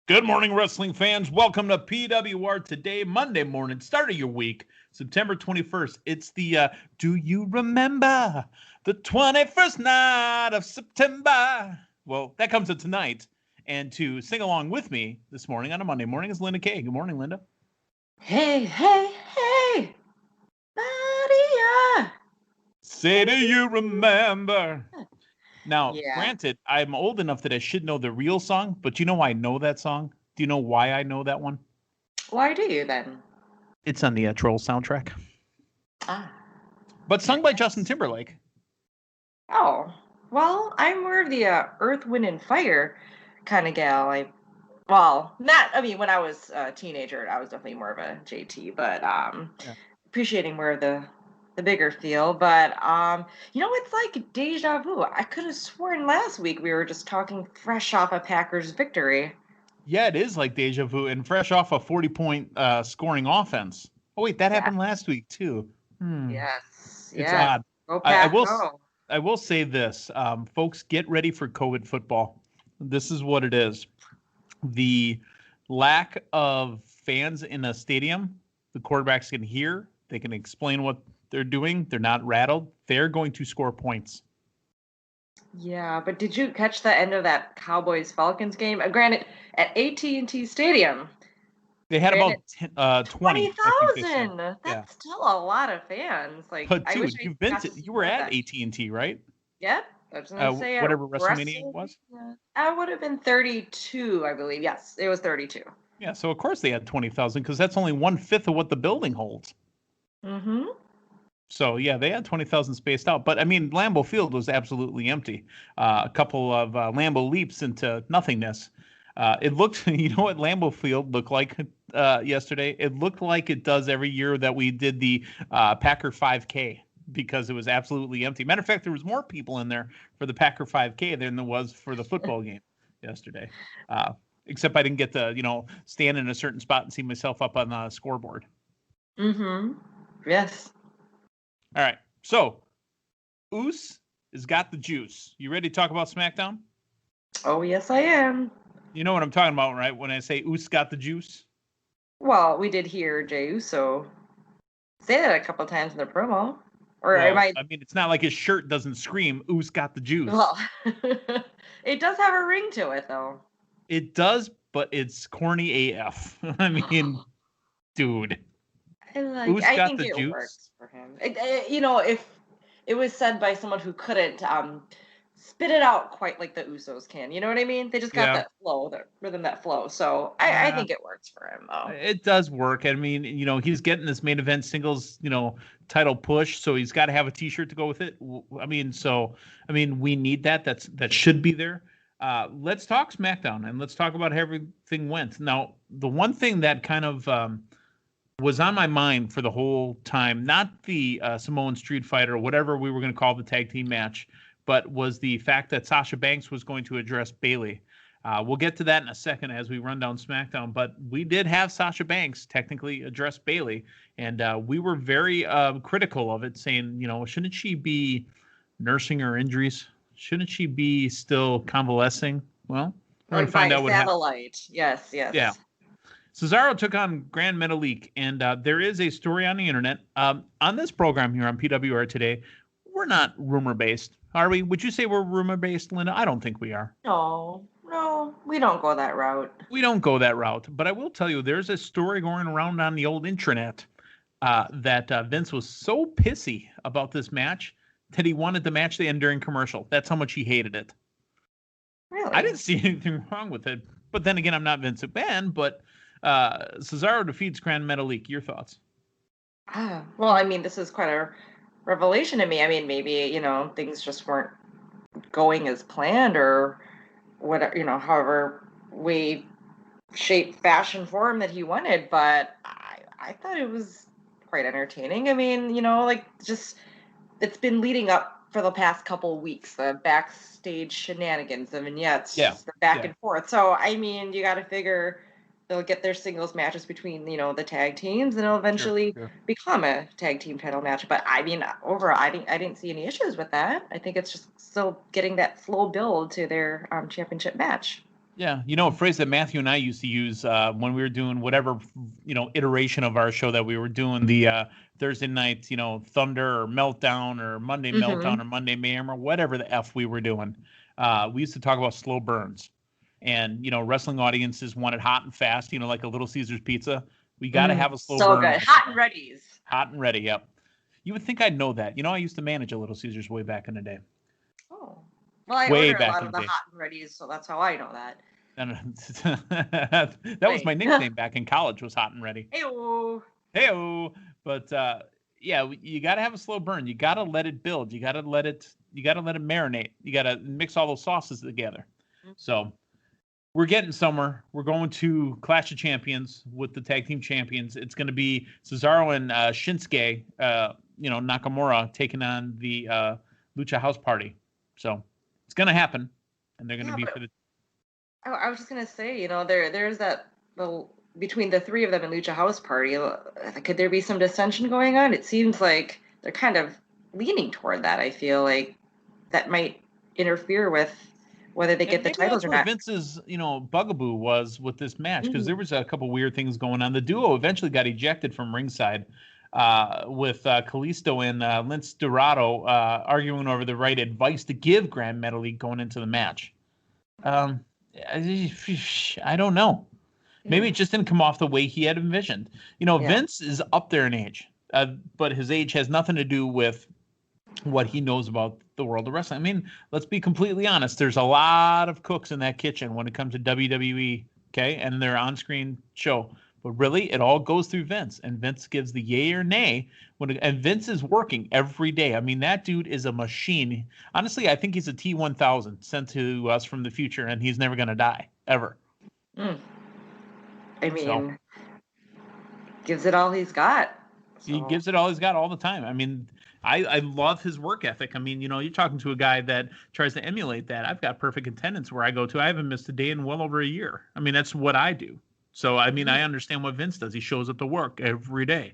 Good morning, wrestling fans. Welcome to PWR today, Monday morning, start of your week, September 21st. It's the, do you remember the 21st night of September? Well, that comes to tonight. And to sing along with me this morning on a Monday morning is Linda Kay. Good morning, Linda. Hey, hey, hey, Maria. Say, do you remember? Now, Yeah. granted, I'm old enough that I should know the real song, but you know why I know that song? Do you know why I know that one? Why do you then? It's on the Trolls soundtrack. Ah. But sung by Justin Timberlake. Oh, well, I'm more of the Earth, Wind, and Fire kind of gal. When I was a teenager, I was definitely more of a JT, but appreciating more of the bigger feel. But it's like deja vu. I could have sworn last week we were just talking fresh off a Packers victory. Yeah, it is like deja vu and fresh off a 40-point scoring offense. Oh, wait, that happened last week, too. Yes. It's odd. Go Pack, go. I will say this. Folks, get ready for COVID football. This is what it is. The lack of fans in a stadium, the quarterbacks can hear. They can explain what they're doing. They're not rattled. They're going to score points. Yeah, but did you catch the end of that Cowboys-Falcons game? Granted, at AT&T Stadium. They had about 20,000. That's still a lot of fans. But dude, you were at AT&T, right? Yep. I was going to say whatever WrestleMania was. I would have been 32, I believe. Yes, it was 32. Yeah, so of course they had 20,000 because that's only 1/5 of what the building holds. Mm-hmm. So, yeah, they had 20,000 spaced out. But, I mean, Lambeau Field was absolutely empty. A couple of Lambeau leaps into nothingness. It looked, you know what Lambeau Field looked like yesterday? It looked like it does every year that we did the Packer 5K because it was absolutely empty. Matter of fact, there was more people in there for the Packer 5K than there was for the football game yesterday. Except I didn't get to, stand in a certain spot and see myself up on the scoreboard. Mm-hmm. Yes. All right, so Oos has got the juice. You ready to talk about Smackdown? Oh, yes, I am. You know what I'm talking about, right? When I say Oos got the juice? Well, we did hear Jey Uso say that a couple times in the promo. I mean, it's not like his shirt doesn't scream, Oos got the juice. Well, it does have a ring to it, though. It does, but it's corny AF. I mean, dude. I think it works for him. If it was said by someone who couldn't spit it out quite like the Usos can, you know what I mean? They just got that flow, that rhythm, that flow. So I think it works for him, though. It does work. I mean, he's getting this main event singles, title push, so he's got to have a T-shirt to go with it. I mean, we need that. That should be there. Let's talk SmackDown and let's talk about how everything went. Now, the one thing that kind of was on my mind for the whole time, not the Samoan Street Fighter or whatever we were going to call the tag team match, but was the fact that Sasha Banks was going to address Bayley. We'll get to that in a second as we run down SmackDown, but we did have Sasha Banks technically address Bayley, and we were very critical of it, saying, shouldn't she be nursing her injuries? Shouldn't she be still convalescing? Well, we're going to find out what happened. Yes. Yeah. Cesaro took on Grand Metalik, and there is a story on the internet. On this program here on PWR today, we're not rumor-based, are we? Would you say we're rumor-based, Linda? I don't think we are. No, we don't go that route. We don't go that route, but I will tell you, there's a story going around on the old intranet that Vince was so pissy about this match that he wanted the match to end during commercial. That's how much he hated it. Really? I didn't see anything wrong with it, but then again, I'm not Vince McMahon, but Cesaro defeats Grand Metalik. Your thoughts? Well, I mean, this is quite a revelation to me. I mean, maybe, things just weren't going as planned or whatever, however we shape, fashion, form that he wanted, but I thought it was quite entertaining. I mean, it's been leading up for the past couple weeks, the backstage shenanigans, the vignettes, the back and forth. So, I mean, you got to figure they'll get their singles matches between, the tag teams, and it'll eventually become a tag team title match. But I mean, overall, I didn't see any issues with that. I think it's just still getting that slow build to their championship match. Yeah, a phrase that Matthew and I used to use when we were doing whatever, iteration of our show that we were doing, the Thursday night, Thunder or Meltdown or Monday Meltdown Mm-hmm. or Monday Mayhem or whatever the F we were doing. We used to talk about slow burns. And, wrestling audiences want it hot and fast, like a Little Caesars pizza. We got to have a slow So burn. good. Hot and ready's. Hot and ready, yep. You would think I'd know that. I used to manage a Little Caesars way back in the day. Oh. Well, I Way order a back lot in of the the day. hot and ready's, so that's how I know that. That was my nickname back in college, was Hot and Ready. Hey-o. Hey-o. But yeah, you got to have a slow burn. You got to let it build. You got to let it marinate. You got to mix all those sauces together. Mm-hmm. So we're getting somewhere. We're going to Clash of Champions with the tag team champions. It's going to be Cesaro and Shinsuke, Nakamura taking on the Lucha House Party. So it's going to happen, and they're going to be for the. I was just gonna say, there's that between the three of them in Lucha House Party. Could there be some dissension going on? It seems like they're kind of leaning toward that. I feel like that might interfere with whether they get the titles or not. Vince's, bugaboo was with this match, because there was a couple weird things going on. The duo eventually got ejected from ringside with Kalisto and Lince Dorado arguing over the right advice to give Grand Metalik going into the match. I don't know. Maybe it just didn't come off the way he had envisioned. Vince is up there in age, but his age has nothing to do with what he knows about the world of wrestling. I mean, let's be completely honest. There's a lot of cooks in that kitchen when it comes to WWE, okay, and their on-screen show. But really, it all goes through Vince, and Vince gives the yay or nay. And Vince is working every day. I mean, that dude is a machine. Honestly, I think he's a T-1000 sent to us from the future, and he's never going to die, ever. I mean, gives it all he's got. So. He gives it all he's got all the time. I mean, I love his work ethic. I mean, you're talking to a guy that tries to emulate that. I've got perfect attendance where I go to. I haven't missed a day in well over a year. I mean, that's what I do. So, I mean, I understand what Vince does. He shows up to work every day.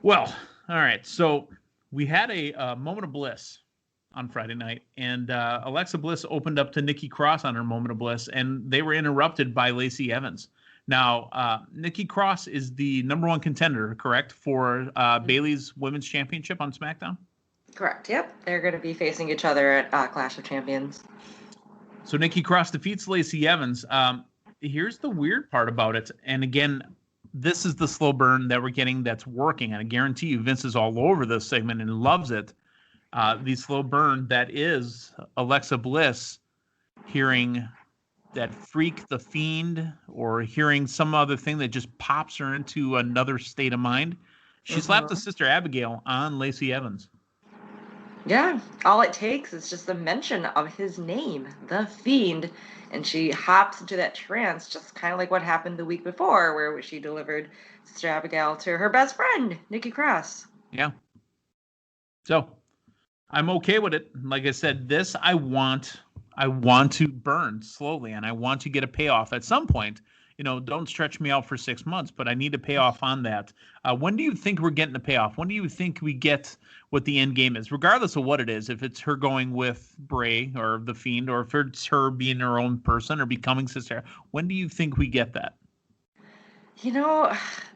Well, all right. So we had a moment of bliss on Friday night, and Alexa Bliss opened up to Nikki Cross on her moment of bliss, and they were interrupted by Lacey Evans. Now, Nikki Cross is the #1 contender, correct, for Bayley's Women's Championship on SmackDown? Correct, yep. They're going to be facing each other at Clash of Champions. So Nikki Cross defeats Lacey Evans. Here's the weird part about it. And again, this is the slow burn that we're getting that's working. And I guarantee you Vince is all over this segment and loves it. The slow burn that is Alexa Bliss hearing that freak the fiend or hearing some other thing that just pops her into another state of mind. She slapped the Siter Abagail on Lacey Evans. Yeah, all it takes is just the mention of his name, the Fiend, and she hops into that trance, just kind of like what happened the week before, where she delivered Siter Abagail to her best friend, Nikki Cross. Yeah. So, I'm okay with it. Like I said, this I want to burn slowly, and I want to get a payoff at some point. Don't stretch me out for 6 months, but I need a payoff on that. When do you think we're getting the payoff? When do you think we get what the end game is, regardless of what it is? If it's her going with Bray or the Fiend, or if it's her being her own person or becoming Sister, when do you think we get that?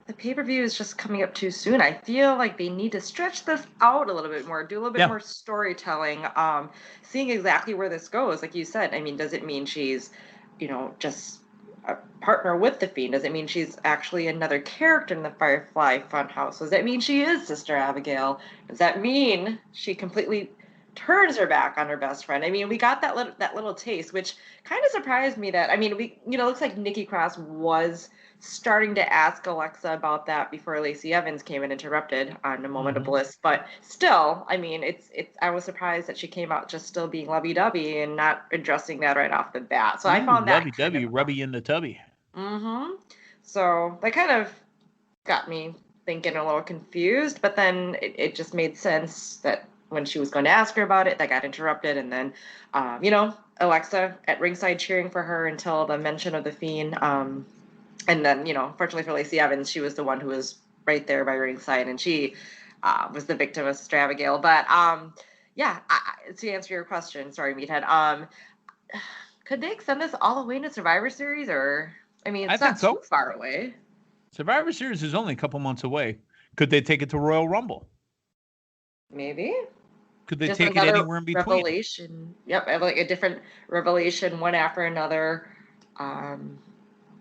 The pay-per-view is just coming up too soon. I feel like they need to stretch this out a little bit more, do a little bit more storytelling, seeing exactly where this goes. Like you said, I mean, does it mean she's, just a partner with the Fiend? Does it mean she's actually another character in the Firefly Funhouse? Does that mean she is Siter Abagail? Does that mean she completely turns her back on her best friend? I mean, we got that little taste, which kind of surprised me. That, I mean, looks like Nikki Cross was starting to ask Alexa about that before Lacey Evans came and interrupted on a moment of bliss. But still, I mean, I was surprised that she came out just still being lovey-dovey and not addressing that right off the bat. So I found that lovey-dovey, rubby in the tubby. So that kind of got me thinking a little confused, but then it just made sense that when she was going to ask her about it, that got interrupted, and then, Alexa at ringside cheering for her until the mention of the Fiend. And then, fortunately for Lacey Evans, she was the one who was right there by ringside, and she was the victim of Siter Abagail. But, to answer your question, sorry, Meathead, Could they extend this all the way into Survivor Series, or I mean, I it's think not so. too far away. Survivor Series is only a couple months away. Could they take it to Royal Rumble? Maybe Could they just take it another anywhere in between? revelation. Yep, I have like a different revelation, one after another. Um,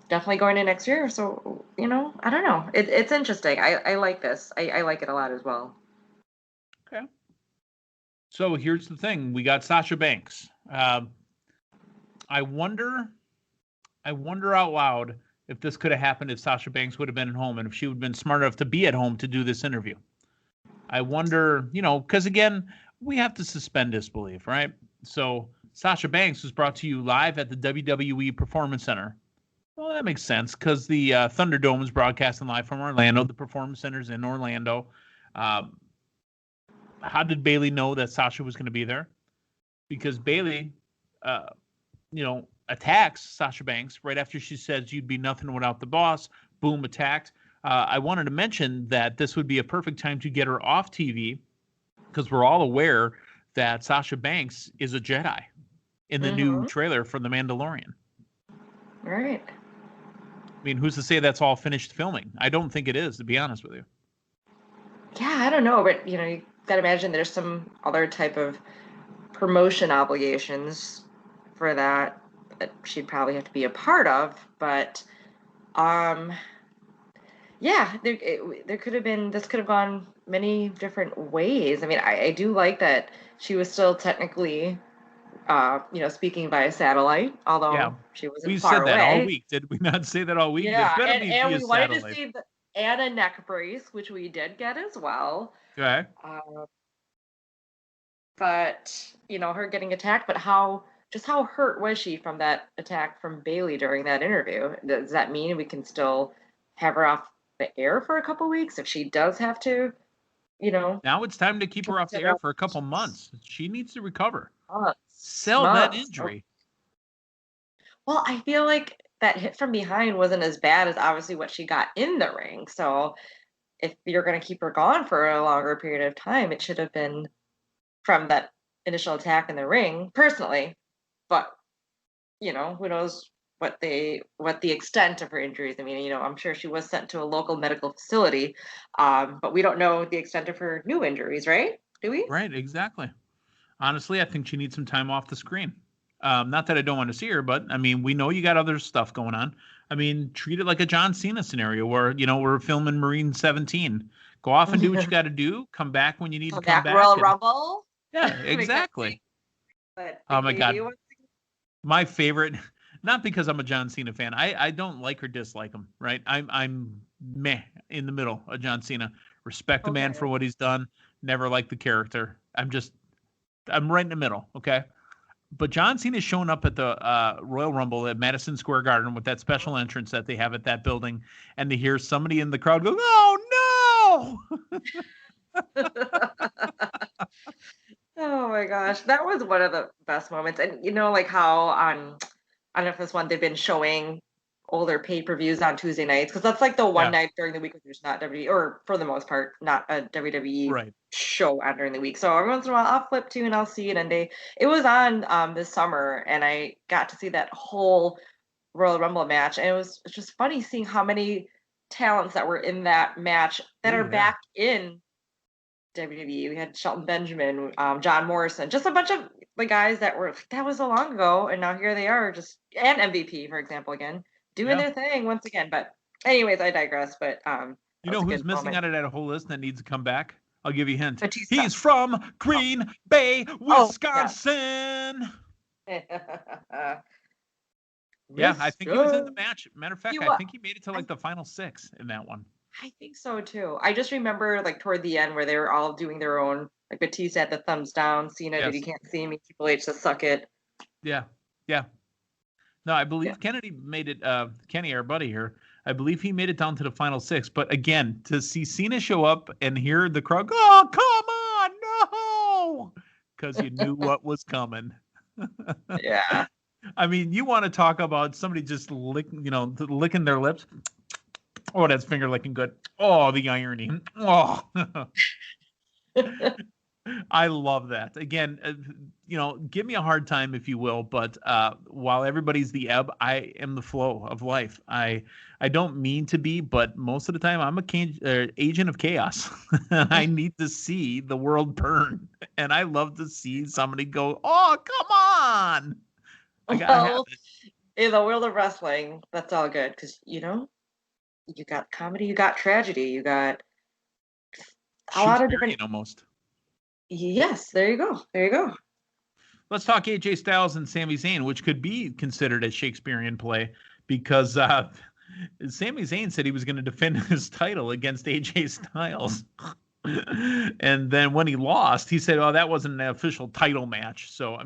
Definitely going in next year. So I don't know. It's interesting. I like this. I like it a lot as well. Okay. So here's the thing: we got Sasha Banks. I wonder out loud if this could have happened if Sasha Banks would have been at home and if she would have been smart enough to be at home to do this interview. I wonder, because again, we have to suspend disbelief, right? So Sasha Banks was brought to you live at the WWE Performance Center. Well, that makes sense because the Thunderdome was broadcasting live from Orlando. The Performance Center's in Orlando. How did Bayley know that Sasha was going to be there? Because Bayley, attacks Sasha Banks right after she says you'd be nothing without the boss. Boom, attacked. I wanted to mention that this would be a perfect time to get her off TV because we're all aware that Sasha Banks is a Jedi in the new trailer for The Mandalorian. Right. I mean, who's to say that's all finished filming? I don't think it is, to be honest with you. Yeah, I don't know, but you got to imagine there's some other type of promotion obligations for that she'd probably have to be a part of. But yeah, there could have been, this could have gone many different ways. I mean, I do like that she was still technically speaking via satellite, although she wasn't we far said that away. all week. Did we not say that all week? Yeah, It's gonna be and via we wanted satellite. to see and a neck brace, which we did get as well. Okay. But her getting attacked, but how hurt was she from that attack from Bayley during that interview? Does that mean we can still have her off the air for a couple weeks if she does have to? Now it's time to keep her off the air for a couple months. She needs to recover. Sell months. that injury. Well, I feel like that hit from behind wasn't as bad as obviously what she got in the ring. So if you're going to keep her gone for a longer period of time, it should have been from that initial attack in the ring, personally. But who knows what the extent of her injuries. I mean, I'm sure she was sent to a local medical facility, but we don't know the extent of her new injuries, right? Do we? Right, exactly. Honestly, I think she needs some time off the screen. Not that I don't want to see her, but I mean, we know you got other stuff going on. I mean, treat it like a John Cena scenario where, we're filming Marine 17. Go off and do what you got to do. Come back when you need to come back. Royal Rumble. Yeah, exactly. Oh my God. My favorite, not because I'm a John Cena fan. I don't like or dislike him, right? I'm meh in the middle of John Cena. Respect the man for what he's done. Never liked the character. I'm right in the middle, okay? But John Cena's showing up at the Royal Rumble at Madison Square Garden with that special entrance that they have at that building, and to hear somebody in the crowd go, "Oh no!" Oh my gosh, that was one of the best moments. And like how I don't know if this one they've been showing older pay-per-views on Tuesday nights, because that's like the one night during the week when there's not WWE, or for the most part not a WWE show on during the week. So every once in a while I'll flip to and I'll see it, and it was on this summer, and I got to see that whole Royal Rumble match, and it's just funny seeing how many talents that were in that match that are back in WWE. We had Shelton Benjamin, John Morrison, just a bunch of the guys that was so long ago, and now here they are, and MVP, for example, again, doing their thing once again. But anyways, I digress. But you know who's missing out of that whole list that needs to come back? I'll give you a hint. Batista. He's from Green Bay, Wisconsin. Yeah, I think he was in the match. Matter of fact, I think he made it to like the final 6 in that one. I think so too. I just remember like toward the end where they were all doing their own, like Batista had the thumbs down, Cena did "You Can't See Me," Triple H to "Suck It." Yeah. No, I believe Kennedy made it. Kenny, our buddy here, I believe he made it down to the final 6. But again, to see Cena show up and hear the crowd, "Oh, come on, no!" because you knew what was coming. Yeah. I mean, you want to talk about somebody just licking their lips. Oh, that's finger licking good. Oh, the irony. Oh. I love that. Again, give me a hard time if you will, but while everybody's the ebb, I am the flow of life. I don't mean to be, but most of the time I'm a agent of chaos. I need to see the world burn, and I love to see somebody go, "Oh, come on!" I gotta have it. In the world of wrestling, that's all good because you got comedy, you got tragedy, you got a lot of different. Almost. Yes, there you go. There you go. Let's talk AJ Styles and Sami Zayn, which could be considered a Shakespearean play because Sami Zayn said he was going to defend his title against AJ Styles. And then when he lost, he said, "Oh, that wasn't an official title match." So,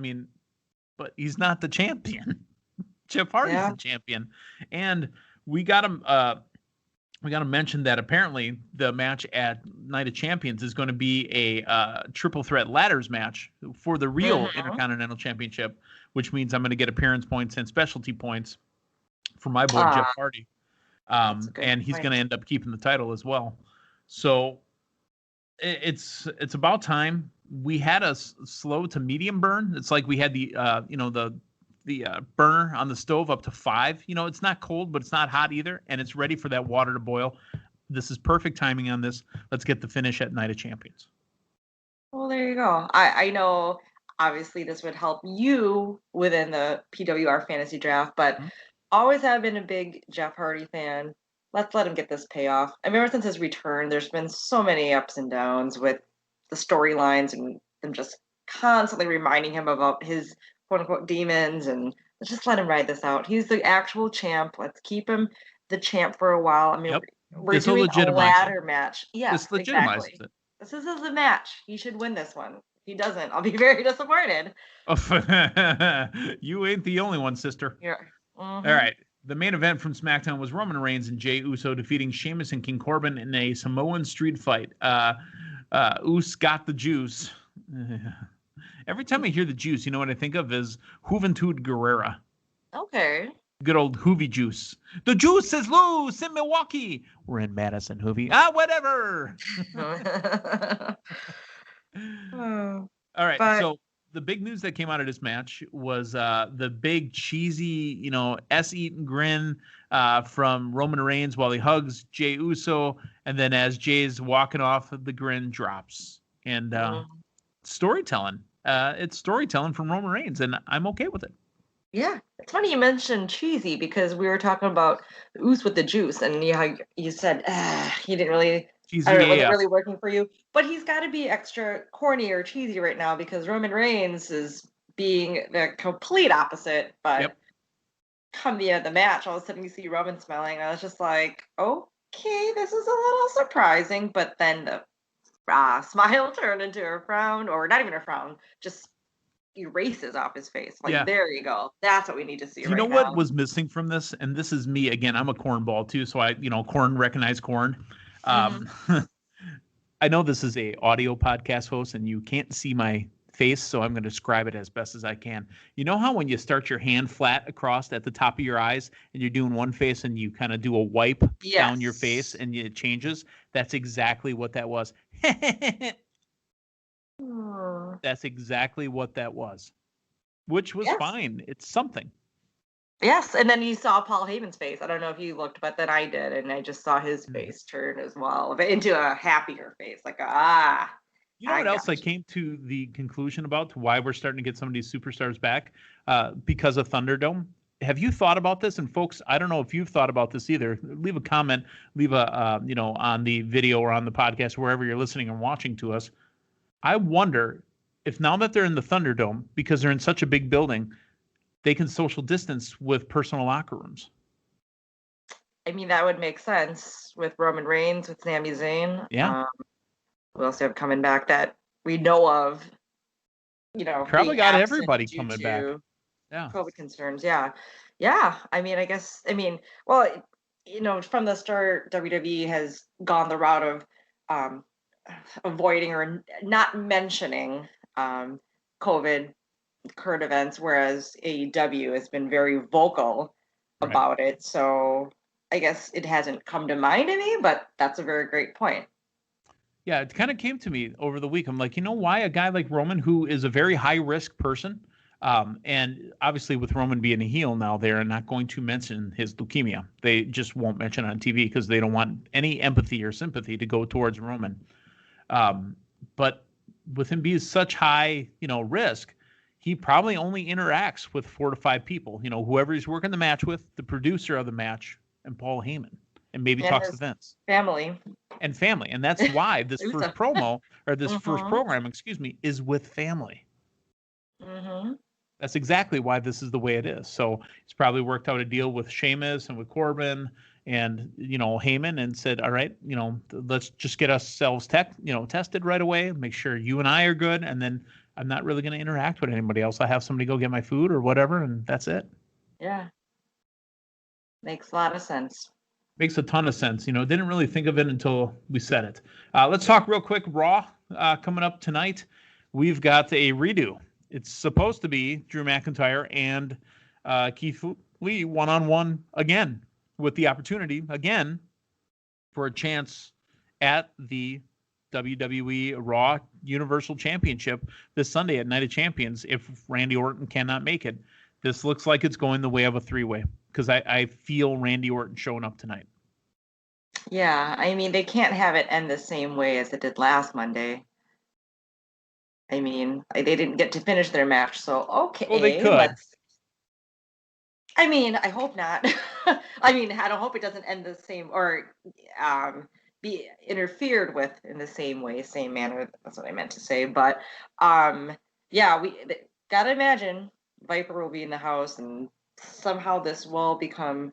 but he's not the champion. Jeff Hardy's the champion. And we got him. We got to mention that apparently the match at Night of Champions is going to be a triple threat ladders match for the real Intercontinental Championship, which means I'm going to get appearance points and specialty points for my boy Jeff Hardy. And he's going to end up keeping the title as well. So it's about time. We had a slow to medium burn. It's like we had the burner on the stove up to 5. It's not cold, but it's not hot either, and it's ready for that water to boil. This is perfect timing on this. Let's get the finish at Night of Champions. Well, there you go. I know, obviously, this would help you within the PWR fantasy draft, but always have been a big Jeff Hardy fan. Let's let him get this payoff. Ever since his return, there's been so many ups and downs with the storylines and them just constantly reminding him about his quote-unquote demons, and let's just let him ride this out. He's the actual champ. Let's keep him the champ for a while. We're doing a ladder match. Yes, exactly. It. This is the match. He should win this one. If he doesn't, I'll be very disappointed. You ain't the only one, sister. Yeah. All right. The main event from SmackDown was Roman Reigns and Jey Uso defeating Sheamus and King Corbin in a Samoan street fight. Us got the juice. Every time I hear the juice, you know what I think of is Juventud Guerrera. Okay. Good old Hoovy juice. The juice is loose in Milwaukee. We're in Madison, Hoovy. Whatever. All right. So the big news that came out of this match was the big cheesy, S-eating grin from Roman Reigns while he hugs Jey Uso. And then as Jay's walking off, the grin drops. And storytelling. It's storytelling from Roman Reigns, and I'm okay with it. Yeah, it's funny you mentioned cheesy because we were talking about Oos with the juice, and you said he didn't really, wasn't really working for you. But he's got to be extra corny or cheesy right now because Roman Reigns is being the complete opposite. But come the end of the match, all of a sudden you see Roman smiling, and I was just like, okay, this is a little surprising. But then the smile turned into a frown, or not even a frown, just erases off his face. There you go. That's what we need to see. You know what was missing from this? And this is me again. I'm a cornball too, so I, corn recognize corn. I know this is a audio podcast host, and you can't see my face, so I'm going to describe it as best as I can. You know how when you start your hand flat across at the top of your eyes, and you're doing one face, and you kind of do a wipe down your face, and it changes? That's exactly what that was. That's exactly what that was, which was fine. It's something. Yes, and then you saw Paul Heyman's face. I don't know if you looked, but then I did, and I just saw his face turn as well into a happier face, You know what else I came to the conclusion about why we're starting to get some of these superstars back? Because of Thunderdome. Have you thought about this? And folks, I don't know if you've thought about this either. Leave a comment, leave a on the video or on the podcast, wherever you're listening and watching to us. I wonder if now that they're in the Thunderdome, because they're in such a big building, they can social distance with personal locker rooms. That would make sense with Roman Reigns, with Sami Zayn. Yeah. Who else have coming back that we know of? Probably got everybody coming back. Yeah. COVID concerns. Yeah. I guess. Well, from the start, WWE has gone the route of avoiding or not mentioning COVID current events, whereas AEW has been very vocal about it. So I guess it hasn't come to mind to me, but that's a very great point. Yeah, it kind of came to me over the week. I'm like, you know why a guy like Roman, who is a very high risk person, and obviously with Roman being a heel now, they're not going to mention his leukemia. They just won't mention it on TV because they don't want any empathy or sympathy to go towards Roman. But with him being such high, risk, he probably only interacts with 4 to 5 people. Whoever he's working the match with, the producer of the match, and Paul Heyman, and maybe And talks his to Vince. family. And family. And that's why this first promo, or this first program, is with family. Mm-hmm. That's exactly why this is the way it is. So he's probably worked out a deal with Sheamus and with Corbin and, Heyman, and said, all right, let's just get ourselves tested right away, make sure you and I are good. And then I'm not really going to interact with anybody else. I have somebody go get my food or whatever, and that's it. Yeah. Makes a lot of sense. Makes a ton of sense. Didn't really think of it until we said it. Let's talk real quick. Raw coming up tonight. We've got a redo. It's supposed to be Drew McIntyre and Keith Lee one-on-one again, with the opportunity again for a chance at the WWE Raw Universal Championship this Sunday at Night of Champions if Randy Orton cannot make it. This looks like it's going the way of a 3-way. Because I feel Randy Orton showing up tonight. Yeah, I mean, they can't have it end the same way as it did last Monday. I mean, they didn't get to finish their match, so okay. Well, they could. I mean, I hope not. I mean, I don't hope it doesn't end the same or be interfered with in the same way, same manner. That's what I meant to say. But yeah, we gotta imagine Viper will be in the house and somehow this will become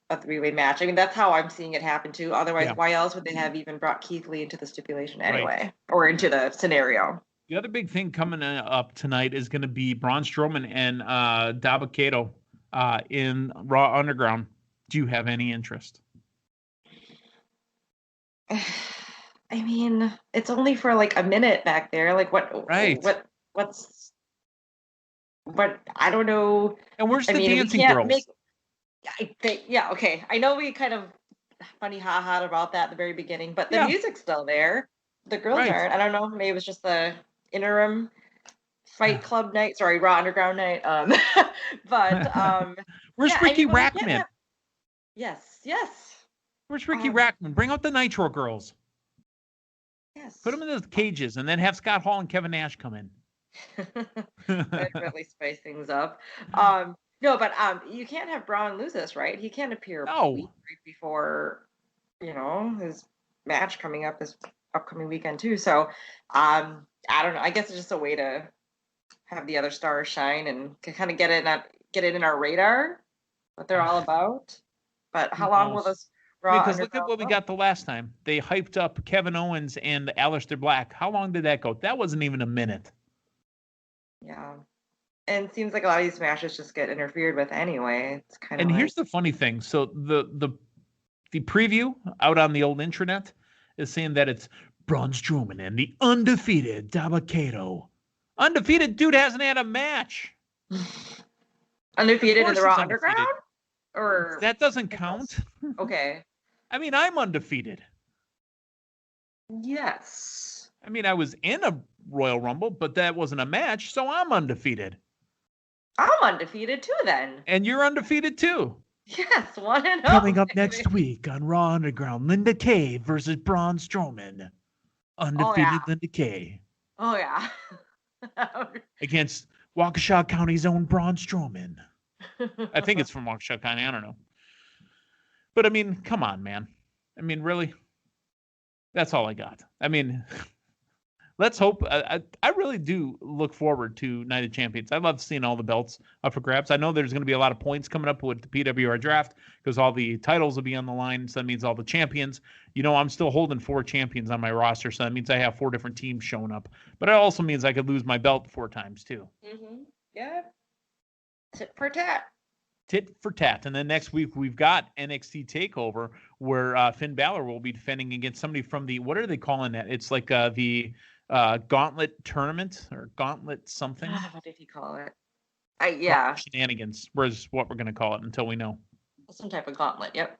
a 3-way match. I mean, that's how I'm seeing it happen too. Otherwise, why else would they have even brought Keith Lee into the stipulation anyway, or into the scenario? The other big thing coming up tonight is going to be Braun Strowman and Dabba-Kato in Raw Underground. Do you have any interest? I mean, it's only for like a minute back there. Like what's but I don't know. And where's the dancing girls? Yeah, okay. I know we kind of funny ha-ha about that at the very beginning, but the music's still there. The girls aren't. I don't know. Maybe it was just the interim Fight Club night. Sorry, Raw Underground night. But where's Ricky Rackman? Yes. Where's Ricky Rackman? Bring out the Nitro girls. Yes. Put them in the cages and then have Scott Hall and Kevin Nash come in. That'd really spice things up. No, but you can't have Braun lose this, right? He can't appear a week right before, his match coming up this upcoming weekend too. So, I don't know. I guess it's just a way to have the other stars shine and kind of get it in our radar, what they're all about. But how long will this Raw? Because look at what we got the last time. They hyped up Kevin Owens and Aleister Black. How long did that go? That wasn't even a minute. Yeah. And it seems like a lot of these matches just get interfered with anyway. It's kind of. And here's the funny thing. So the preview out on the old intranet is saying that it's Braun Strowman and the undefeated Dabba-Kato. Undefeated dude hasn't had a match. Undefeated in the Raw Underground? Or that doesn't count. Okay. I mean, I'm undefeated. Yes. I mean, I was in a Royal Rumble, but that wasn't a match, so I'm undefeated. I'm undefeated too, then. And you're undefeated too. Yes, 1-0. Coming up next week on Raw Underground, Linda Kay versus Braun Strowman. Undefeated Linda Kay. Oh, yeah. Against Waukesha County's own Braun Strowman. I think it's from Waukesha County. I don't know. But, I mean, come on, man. I mean, really? That's all I got. I mean, let's hope. I really do look forward to Night of Champions. I love seeing all the belts up for grabs. I know there's going to be a lot of points coming up with the PWR draft because all the titles will be on the line. So that means all the champions. I'm still holding 4 champions on my roster. So that means I have 4 different teams showing up. But it also means I could lose my belt 4 times too. Mm-hmm. Yeah. Tit for tat. Tit for tat. And then next week we've got NXT TakeOver where Finn Balor will be defending against somebody from the, what are they calling that? It's like the Gauntlet tournament or Gauntlet something. What did he call it? Yeah. Shenanigans was what we're going to call it until we know. Some type of gauntlet. Yep.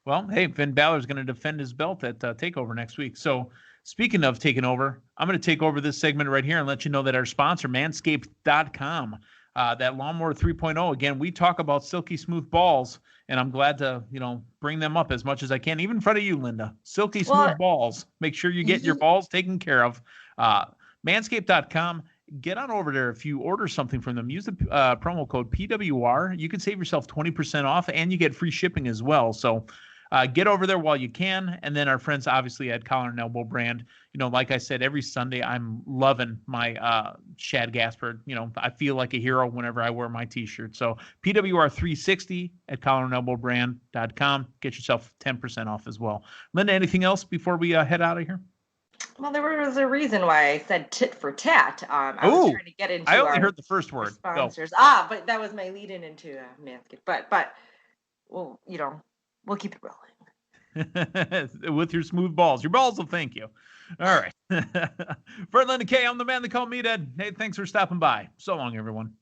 Well, hey, Finn Balor's going to defend his belt at TakeOver next week. So Speaking of taking over, I'm going to take over this segment right here and let you know that our sponsor, Manscaped.com, that Lawnmower 3.0, again, we talk about silky smooth balls, and I'm glad to, bring them up as much as I can, even in front of you, Linda. Silky smooth balls. Make sure you get your balls taken care of. Manscaped.com. Get on over there. If you order something from them, use the promo code PWR. You can save yourself 20% off, and you get free shipping as well. So get over there while you can. And then our friends, obviously, at Collar and Elbow brand. Like I said, every Sunday I'm loving my Shad Gaspard. I feel like a hero whenever I wear my T-shirt. So PWR 360 at collarandelbowbrand.com. Get yourself 10% off as well. Linda, anything else before we head out of here? Well, there was a reason why I said tit for tat. I was trying to get into. I only heard the first word. Sponsors. But that was my lead-in into Manscaped. But well, we'll keep it rolling. With your smooth balls. Your balls will thank you. All right. For Linda K, I'm the man they call Meathead. Hey, thanks for stopping by. So long, everyone.